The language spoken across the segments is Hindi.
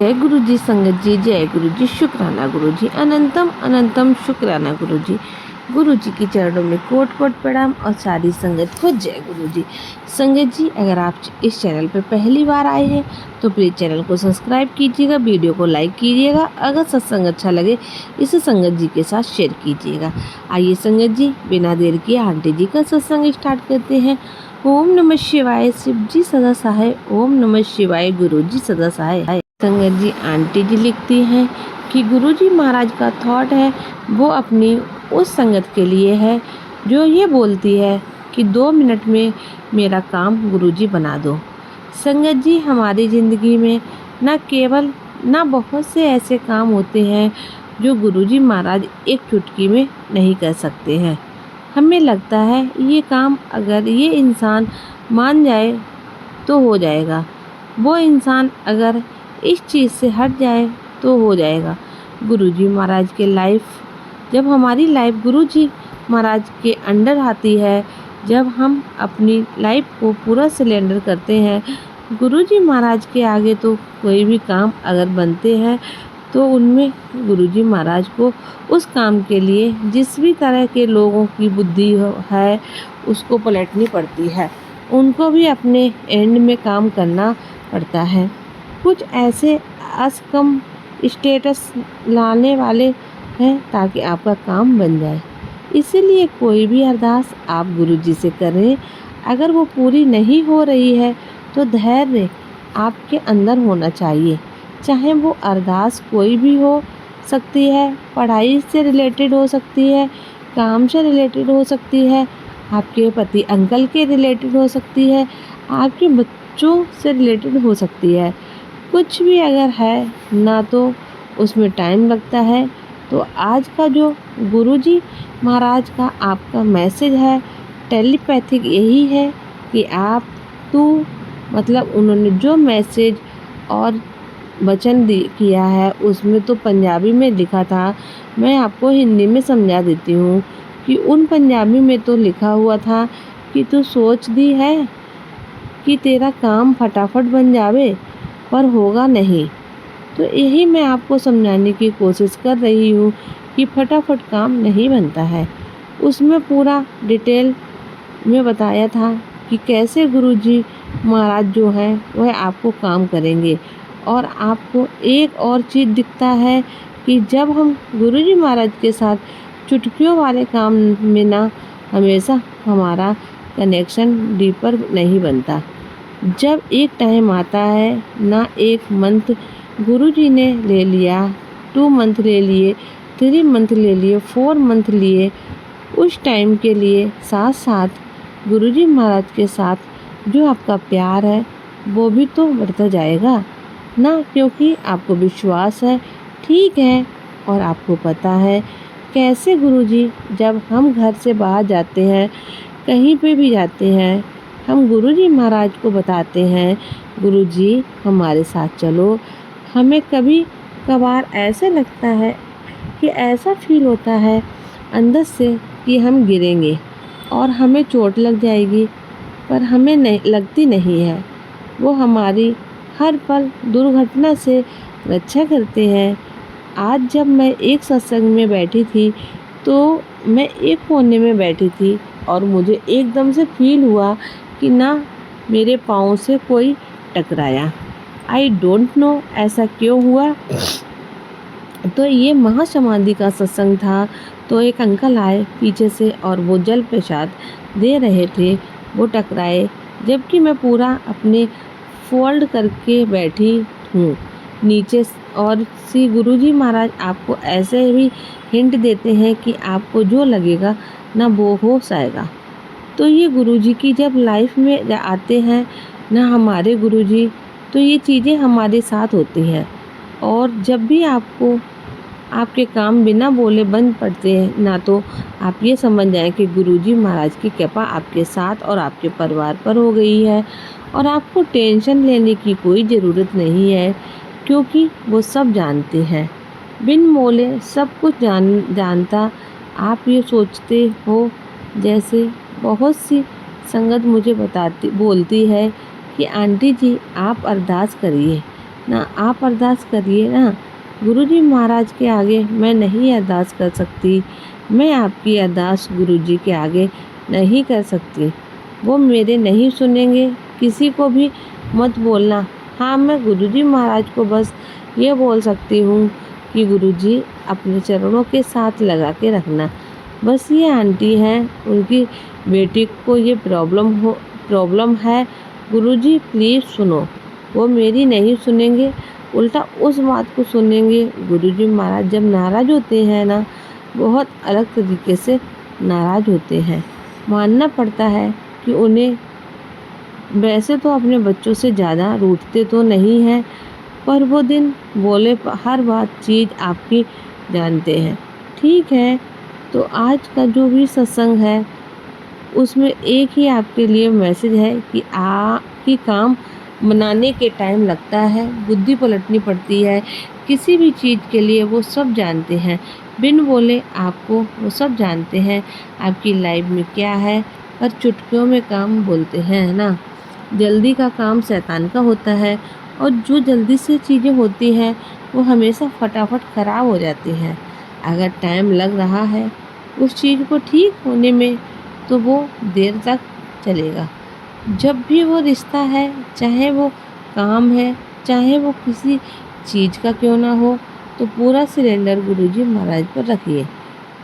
जय गुरु जी संगत जी, जय गुरु जी, शुक्राना गुरु जी, अनंतम अनंतम शुक्राना गुरु जी। गुरु जी के चरणों में कोट कोट प्रणाम और सारी संगत को जय गुरु जी। संगत जी, अगर आप इस चैनल पर पहली बार आए हैं तो प्लीज़ चैनल को सब्सक्राइब कीजिएगा, वीडियो को लाइक कीजिएगा। अगर सत्संग अच्छा लगे इसे संगत जी के साथ शेयर कीजिएगा। आइए संगत जी, बिना देर किए आंटी जी का सत्संग स्टार्ट करते हैं। ओम नमः शिवाय, शिव जी सदा सहाय। ओम नमः शिवाय, गुरु जी सदा सहाय। संगत जी, आंटी जी लिखती हैं कि गुरुजी महाराज का थॉट है वो अपनी उस संगत के लिए है जो ये बोलती है कि 2 मिनट में मेरा काम गुरुजी बना दो। संगत जी, हमारी ज़िंदगी में न बहुत से ऐसे काम होते हैं जो गुरुजी महाराज एक चुटकी में नहीं कर सकते हैं। हमें लगता है ये काम अगर ये इंसान मान जाए तो हो जाएगा, वो इंसान अगर इस चीज़ से हट जाए तो हो जाएगा। गुरुजी महाराज के जब हमारी लाइफ गुरुजी महाराज के अंडर आती है, जब हम अपनी लाइफ को पूरा सिलेंडर करते हैं गुरुजी महाराज के आगे, तो कोई भी काम अगर बनते हैं तो उनमें गुरुजी महाराज को उस काम के लिए जिस भी तरह के लोगों की बुद्धि है उसको पलटनी पड़ती है। उनको भी अपने एंड में काम करना पड़ता है। कुछ ऐसे असकम स्टेटस लाने वाले हैं ताकि आपका काम बन जाए। इसीलिए कोई भी अरदास आप गुरुजी से करें, अगर वो पूरी नहीं हो रही है तो धैर्य आपके अंदर होना चाहिए। चाहे वो अरदास कोई भी हो सकती है, पढ़ाई से रिलेटेड हो सकती है, काम से रिलेटेड हो सकती है, आपके पति अंकल के रिलेटेड हो सकती है, आपके बच्चों से रिलेटेड हो सकती है। कुछ भी अगर है ना तो उसमें टाइम लगता है। तो आज का जो गुरुजी महाराज का आपका मैसेज है टेलीपैथिक यही है कि मतलब उन्होंने जो मैसेज और वचन किया है उसमें तो पंजाबी में लिखा था। मैं आपको हिंदी में समझा देती हूँ कि उन पंजाबी में तो लिखा हुआ था कि तू सोच दी है कि तेरा काम फटाफट बन जावे, पर होगा नहीं। तो यही मैं आपको समझाने की कोशिश कर रही हूँ कि फटाफट काम नहीं बनता है। उसमें पूरा डिटेल में बताया था कि कैसे गुरुजी महाराज जो हैं वह आपको काम करेंगे। और आपको एक और चीज़ दिखता है कि जब हम गुरुजी महाराज के साथ चुटकियों वाले काम में ना हमेशा हमारा कनेक्शन डीपर नहीं बनता। जब एक टाइम आता है ना, एक मंथ गुरुजी ने ले लिया, 2 मंथ ले लिए, 3 मंथ ले लिए, 4 मंथ लिए, उस टाइम के लिए साथ साथ गुरुजी महाराज के साथ जो आपका प्यार है वो भी तो बढ़ता जाएगा ना, क्योंकि आपको विश्वास है, ठीक है। और आपको पता है कैसे गुरुजी, जब हम घर से बाहर जाते हैं, कहीं पे भी जाते हैं, हम गुरुजी महाराज को बताते हैं गुरुजी हमारे साथ चलो। हमें कभी कभार ऐसे लगता है कि ऐसा फील होता है अंदर से कि हम गिरेंगे और हमें चोट लग जाएगी, पर हमें लगती नहीं है। वो हमारी हर पल दुर्घटना से रक्षा करते हैं। आज जब मैं एक सत्संग में बैठी थी तो मैं एक कोने में बैठी थी और मुझे एकदम से फील हुआ कि ना मेरे पाँव से कोई टकराया। आई डोंट नो ऐसा क्यों हुआ। तो ये महासमाधि का सत्संग था। तो एक अंकल आए पीछे से और वो जल प्रसाद दे रहे थे, वो टकराए, जबकि मैं पूरा अपने फोल्ड करके बैठी हूँ नीचे। और श्री गुरुजी महाराज आपको ऐसे भी हिंट देते हैं कि आपको जो लगेगा ना वो हो जाएगा। तो ये गुरुजी की जब लाइफ में आते हैं ना हमारे गुरुजी, तो ये चीज़ें हमारे साथ होती हैं। और जब भी आपको आपके काम बिना बोले बंद पड़ते हैं ना, तो आप ये समझ जाएं कि गुरुजी महाराज की कृपा आपके साथ और आपके परिवार पर हो गई है। और आपको टेंशन लेने की कोई ज़रूरत नहीं है, क्योंकि वो सब जानते हैं, बिन बोले सब कुछ जानता। आप ये सोचते हो, जैसे बहुत सी संगत मुझे बोलती है कि आंटी जी आप अरदास करिए, ना आप अरदास करिए ना। गुरुजी महाराज के आगे मैं नहीं अरदास कर सकती। मैं आपकी अरदास गुरुजी के आगे नहीं कर सकती। वो मेरे नहीं सुनेंगे। किसी को भी मत बोलना। हाँ, मैं गुरुजी महाराज को बस ये बोल सकती हूँ कि गुरुजी अपने चरणों के साथ लगा के रखना। बस ये आंटी हैं, उनकी बेटी को ये प्रॉब्लम है। गुरुजी प्लीज़ सुनो। वो मेरी नहीं सुनेंगे, उल्टा उस बात को सुनेंगे। गुरुजी महाराज जब नाराज़ होते हैं ना, बहुत अलग तरीके से नाराज़ होते हैं। मानना पड़ता है कि उन्हें वैसे तो अपने बच्चों से ज़्यादा रूठते तो नहीं हैं, पर वो दिन बोले हर बात चीज़ आपकी जानते हैं। ठीक है, तो आज का जो भी सत्संग है उसमें एक ही आपके लिए मैसेज है कि काम बनाने के टाइम लगता है, बुद्धि पलटनी पड़ती है। किसी भी चीज़ के लिए वो सब जानते हैं, बिन बोले आपको वो सब जानते हैं आपकी लाइफ में क्या है, पर चुटकियों में काम बोलते हैं, है ना। जल्दी का काम शैतान का होता है, और जो जल्दी से चीज़ें होती हैं वो हमेशा फटाफट ख़राब हो जाती हैं। अगर टाइम लग रहा है उस चीज़ को ठीक होने में, तो वो देर तक चलेगा। जब भी वो रिश्ता है, चाहे वो काम है, चाहे वो किसी चीज़ का क्यों ना हो, तो पूरा सिलेंडर गुरुजी महाराज पर रखिए।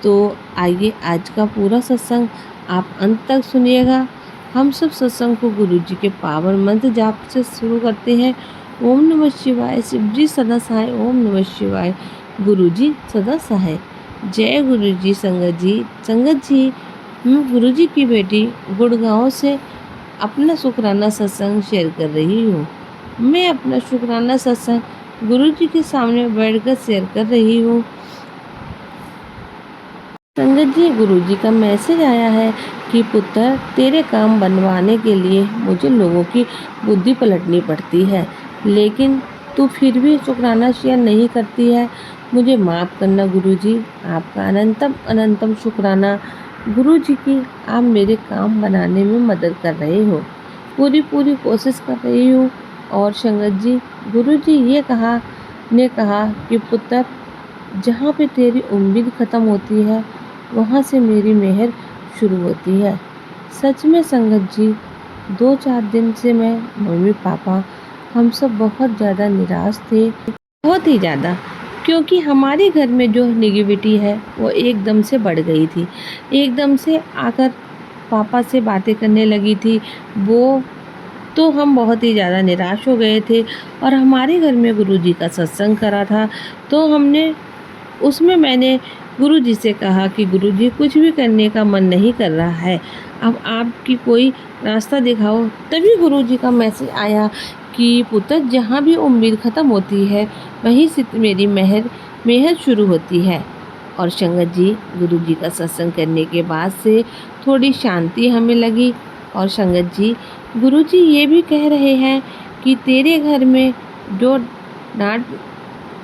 तो आइए आज का पूरा सत्संग आप अंत तक सुनिएगा। हम सब सत्संग को गुरुजी के पावन मंत्र जाप से शुरू करते हैं। ओम नमः शिवाय, शिवजी सदा सहाय। ओम नमः शिवाय, गुरुजी सदा सहाय। जय गुरुजी। संगत जी, मैं गुरुजी की बेटी गुड़गांव से अपना शुक्राना सत्संग शेयर कर रही हूँ। मैं अपना शुक्राना सत्संग गुरुजी के सामने बैठकर शेयर कर रही हूँ। संगत जी, गुरुजी का मैसेज आया है कि पुत्र, तेरे काम बनवाने के लिए मुझे लोगों की बुद्धि पलटनी पड़ती है, लेकिन तू फिर भी शुक्राना शेयर नहीं करती है। मुझे माफ़ करना गुरुजी। आपका अनंतम अनंतम शुक्राना गुरुजी की। आप मेरे काम बनाने में मदद कर रहे हो। पूरी कोशिश कर रही हूँ। और संगत जी, गुरुजी ये कहा कि पुत्र, जहाँ पे तेरी उम्मीद ख़त्म होती है, वहाँ से मेरी मेहर शुरू होती है। सच में संगत जी, 2-4 दिन से मैं, मम्मी पापा, हम सब बहुत ज़्यादा निराश थे, बहुत ही ज़्यादा, क्योंकि हमारे घर में जो नेगेटिविटी है वो एकदम से बढ़ गई थी। एकदम से आकर पापा से बातें करने लगी थी वो, तो हम बहुत ही ज़्यादा निराश हो गए थे। और हमारे घर में गुरुजी का सत्संग करा था, तो उसमें मैंने गुरुजी से कहा कि गुरुजी, कुछ भी करने का मन नहीं कर रहा है, अब आपकी कोई रास्ता दिखाओ। तभी गुरुजी का मैसेज आया कि पुत्र, जहाँ भी उम्मीद ख़त्म होती है, वहीं से मेरी मेहर शुरू होती है। और संगत जी, गुरुजी का सत्संग करने के बाद से थोड़ी शांति हमें लगी। और संगत जी, गुरुजी ये भी कह रहे हैं कि तेरे घर में जो डांट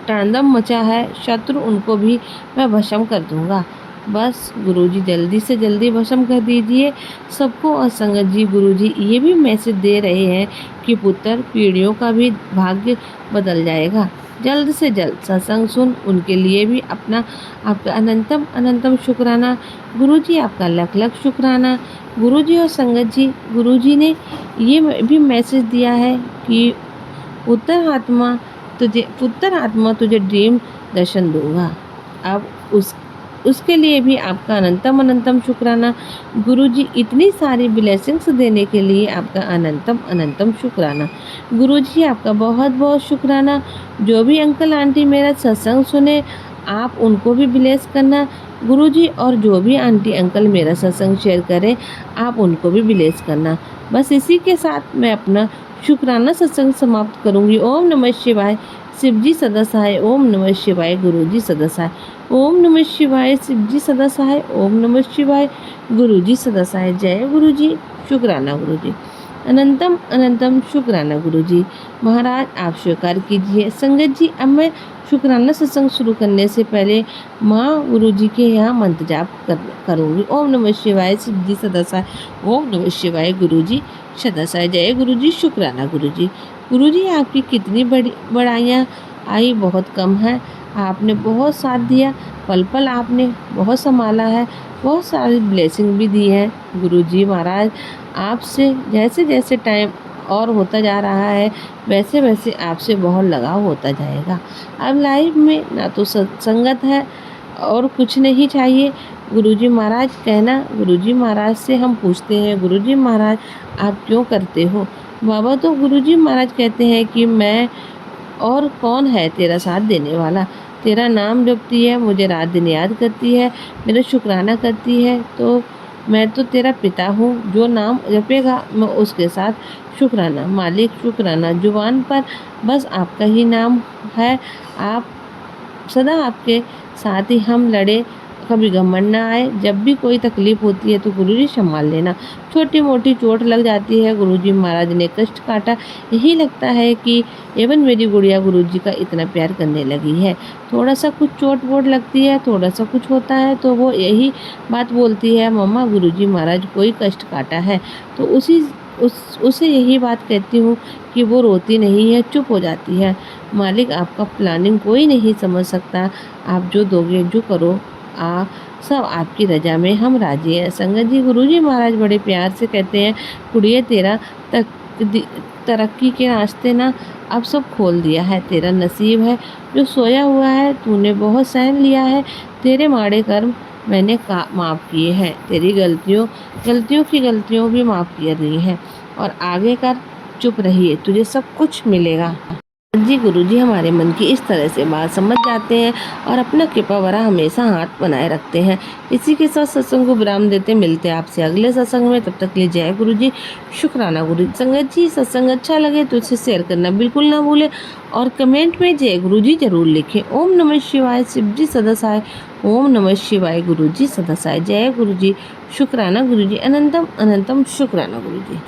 तांडव मचा है, शत्रु, उनको भी मैं भस्म कर दूंगा। बस गुरुजी जल्दी से जल्दी भस्म कर दीजिए सबको। और संगत जी, गुरुजी ये भी मैसेज दे रहे हैं कि पुत्र, पीढ़ियों का भी भाग्य बदल जाएगा। जल्द से जल्द सत्संग सुन। उनके लिए भी आपका अनंतम अनंतम शुक्राना गुरुजी। आपका लख लख शुक्राना गुरुजी। और संगत जी, गुरुजी ने ये भी मैसेज दिया है कि पुत्र आत्मा तुझे ड्रीम दर्शन दूंगा। अब उसके लिए भी आपका अनंतम अनंतम शुक्राना गुरुजी। इतनी सारी ब्लेसिंग्स देने के लिए आपका अनंतम अनंतम शुक्राना गुरुजी। आपका बहुत बहुत शुक्राना। जो भी अंकल आंटी मेरा सत्संग सुने, आप उनको भी ब्लेस करना गुरुजी। और जो भी आंटी अंकल मेरा सत्संग शेयर करें, आप उनको भी ब्लेस करना। बस इसी के साथ मैं अपना शुक्राना सत्संग समाप्त करूंगी। ओम नमः शिवाय, शिवजी सदा सहाय। ओम नमः शिवाय, गुरुजी सदा सहाय। ओम नमः शिवाय, शिवजी सदा सहाय। ओम नमः शिवाय, गुरुजी सदा सहाय। जय गुरुजी। शुक्राना गुरुजी। अनंतम अनंतम शुक्राना गुरुजी। महाराज आप स्वीकार कीजिए। संगत जी, अब मैं शुक्राना सत्संग शुरू करने से पहले माँ गुरुजी के यहाँ मंत्र जाप करूँगी। ओम नमः शिवाय, शिवजी सदा सहाय। ओम नमः शिवाय, गुरुजी सदा सहाय। जय गुरुजी। शुक्राना गुरुजी। गुरुजी आपकी कितनी बड़ी बड़ाइयाँ आई बहुत कम है। आपने बहुत साथ दिया, पल पल आपने बहुत संभाला है, बहुत सारी ब्लेसिंग भी दी है। गुरुजी महाराज आपसे जैसे जैसे टाइम और होता जा रहा है वैसे वैसे आपसे बहुत लगाव होता जाएगा। अब लाइफ में ना तो सत्संगत है और कुछ नहीं चाहिए। गुरुजी महाराज कहना, गुरुजी महाराज से हम पूछते हैं, गुरुजी महाराज आप क्यों करते हो? बाबा तो गुरुजी महाराज कहते हैं कि मैं और कौन है तेरा साथ देने वाला। तेरा नाम जपती है, मुझे रात दिन याद करती है, मेरा शुक्राना करती है, तो मैं तो तेरा पिता हूँ। जो नाम जपेगा मैं उसके साथ शुक्राना, मालिक शुक्राना। जुबान पर बस आपका ही नाम है। आप सदा आपके साथ ही हम लड़े, कभी घमंड ना आए। जब भी कोई तकलीफ होती है तो गुरुजी संभाल लेना। छोटी मोटी चोट लग जाती है, गुरुजी महाराज ने कष्ट काटा, यही लगता है कि एवं मेरी गुड़िया गुरुजी का इतना प्यार करने लगी है। थोड़ा सा कुछ चोट वोट लगती है, थोड़ा सा कुछ होता है तो वो यही बात बोलती है, मम्मा गुरुजी महाराज कोई कष्ट काटा है। तो उसे यही बात कहती हूँ कि वो रोती नहीं है, चुप हो जाती है। मालिक आपका प्लानिंग कोई नहीं समझ सकता। आप जो दोगे जो करो सब आपकी रजा में हम राजी हैं। संगत जी गुरुजी महाराज बड़े प्यार से कहते हैं, कुड़िए तेरा तरक्की के रास्ते ना अब सब खोल दिया है। तेरा नसीब है जो सोया हुआ है, तूने बहुत सहन लिया है। तेरे माड़े कर्म मैंने माफ़ किए हैं। तेरी गलतियों भी माफ़ किए रही हैं। और आगे कर, चुप रहिए, तुझे सब कुछ मिलेगा। जी गुरुजी हमारे मन की इस तरह से बात समझ जाते हैं और अपना कृपा वरा हमेशा हाथ बनाए रखते हैं। इसी के साथ सत्संग को विराम देते मिलते हैं आपसे अगले सत्संग में। तब तक के लिए जय गुरुजी, शुक्राना गुरुजी। संगत जी सत्संग अच्छा लगे तो इसे शेयर करना बिल्कुल ना भूलें और कमेंट में जय गुरुजी जरूर लिखें। ओम नमः शिवाय, शिव जी सदा सहाय। ओम नमः शिवाय, गुरुजी सदा सहाय। जय गुरुजी, शुक्राना गुरुजी, अनंतम अनंतम शुक्राना गुरुजी।